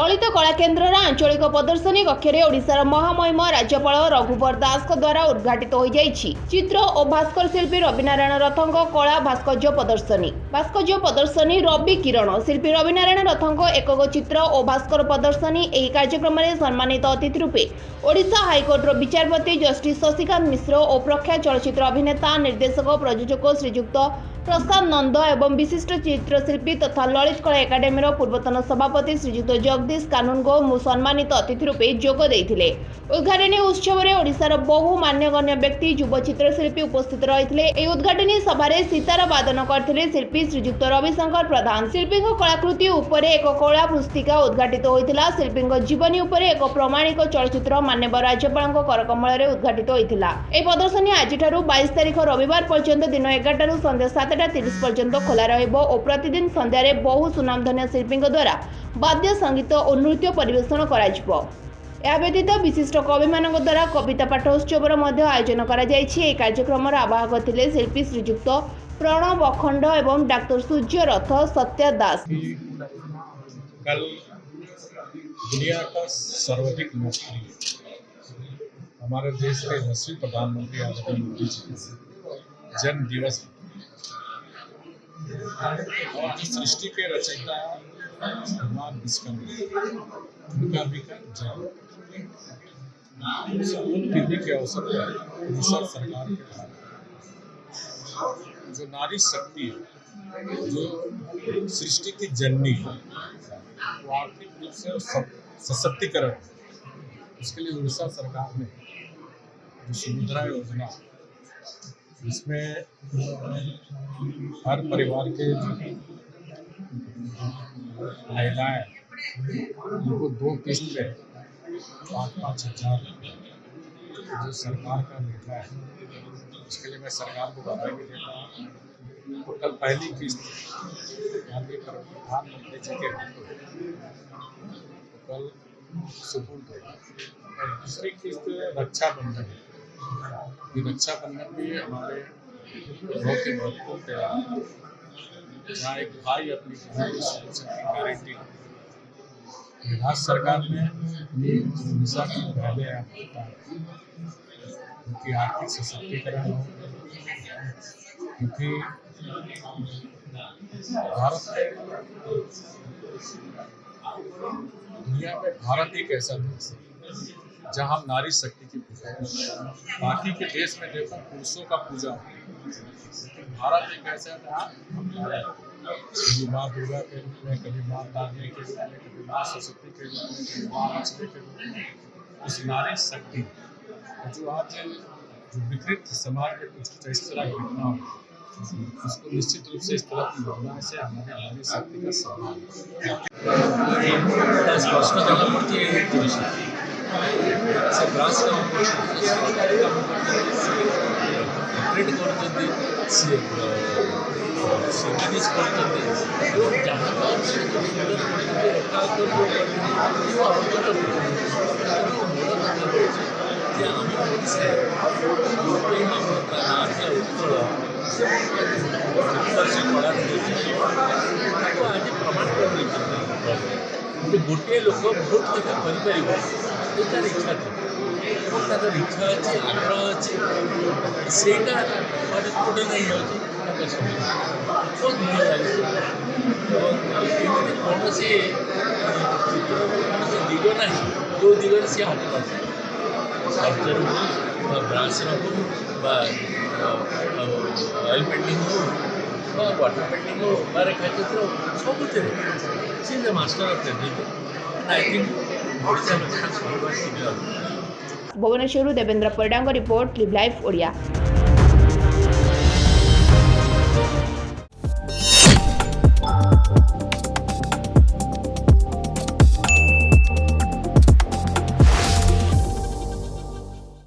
ललित कला केन्द्र आंचलिक प्रदर्शनी कक्षे ओडिशार महामहिम राज्यपाल रघुवर दास द्वारा उद्घाटित हो जाइछि चित्र और भास्कर शिल्पी रविनारायण रथों कला भास्कर्य प्रदर्शनी रवि किरण शिल्पी रविनारायण रथों एकक चित्र और भास्कर प्रदर्शनी एही कार्यक्रम में सम्मानित अतिथि रूपे ओडिशा हाईकोर्टर विचारपति जस्टिस शशिकांत मिश्र और प्रख्यात चलचित्र अभिनेता निर्देशक प्रयोजक श्रीजुक्त प्रसाद नंद एवं विशिष्ट चित्रशिल्पी तथा ललित कला एकाडेमी पूर्वतन सभापति श्रीजुक्त जगदीश कानूनगो सम्मानित अतिथि रूपे जोग देइथिले। उद्घाटनी उत्सव में ओडिशार बहु मान्यगण्य व्यक्ति युव चित्रशिल्पी उपस्थित रही। एही उद्घाटनी सभार सितार वादन करथिले शिल्पी श्रीजुक्त रविशंकर प्रधान। शिल्पी कलाकृति उपर एक कला पुस्तिका उद्घाटित होइथिला। शिल्पी जीवनी उपर एक प्रमाणिक चलचित्र मान्यवर राज्यपाल करकमल उद्घाटित होइथिला। एही प्रदर्शनी आज 22 तारिख रविवार पर्यंत दिन 11 संध्या 7:30 पर्यंत खोला रहिबो और प्रतिदिन संध्यारे बहु सुनामधन्य शिल्पी द्वारा वाद्य संगीत और नृत्य परिवेषण कराजिबो। या व्यतीत विशिष्ट कवि मान द्वारा कविता पाठोत्सव आयोजन करा जायछि। एही कार्यक्रम आवाहक थिले शिल्पी श्रीजुक्त प्रणव अखंड एवं डाक्टर सूर्य रथ सत्य दास। कल दुनिया का सर्वाधिक लोकप्रिय हमारे देश के 10वें प्रधानमंत्री आदरणीय मोदी जी का जन्म दिवस और सृष्टि के रचयिता भगवान विश्वकर्मा उनका भी जन्म तिथि के अवसर पर उड़ीसा सरकार के द्वारा जो नारी शक्ति है, जो सृष्टि की जननी है, वो आर्थिक रूप से सशक्तिकरण, उसके लिए उड़ीसा सरकार ने जो सुभद्रा योजना, जिसमें हर परिवार के जो महिलाएं उनको 2 किस्त में 5-5 हजार जो सरकार का निर्णय है, उसके लिए मैं सरकार को बधाई भी देता हूँ। तो कल पहली किस्त माननीय प्रधानमंत्री जी के हाथों कल सुपुर्द होगी और दूसरी किस्त रक्षाबंधन है। ये रक्षाबंधन भी हमारे बहुत ही महत्वपूर्ण त्यौहार है, जहाँ एक भाई अपनी बहन की सुरक्षा की गारंटी राज्य सरकार ने उड़ीसा की पहले होता है उनकी आर्थिक सशक्तिकरण हो, क्योंकि भारत में दुनिया में भारत एक ऐसा देश है जहाँ हम नारी शक्ति की पूजा करते हैं। बाकी के देश में देखो पुरुषों का पूजा है, लेकिन भारत एक ऐसा जहाँ कभी माँ दुर्गा के रूप में, कभी माँ तारनी के रूप में, कभी माँ सरस्वती के रूप में, कभी माँ लक्ष्मी के रूप में उस नारी शक्ति जो आज जो विकृत समाज में कुछ इस तरह घटना हो, उसको निश्चित रूप से इस तरह की भावना से हमारे नारी शक्ति का सम्मान गोटे लोक भोट देखा कर तार इच्छा थी तार इच्छा अच्छे आग्रह अच्छे से गोटे नहीं बहुत भल लगे कौन से चित्र कौन से दिग ना जो दिगरे सी हाथ साहित्य हो ब्रास हो ऑयल पेंटिंग हो वाटर पेंटिंग हो रेखाचित्र सब सी master of everything. I think Odisha Bhubaneswar Devendra Parida report live life Odia.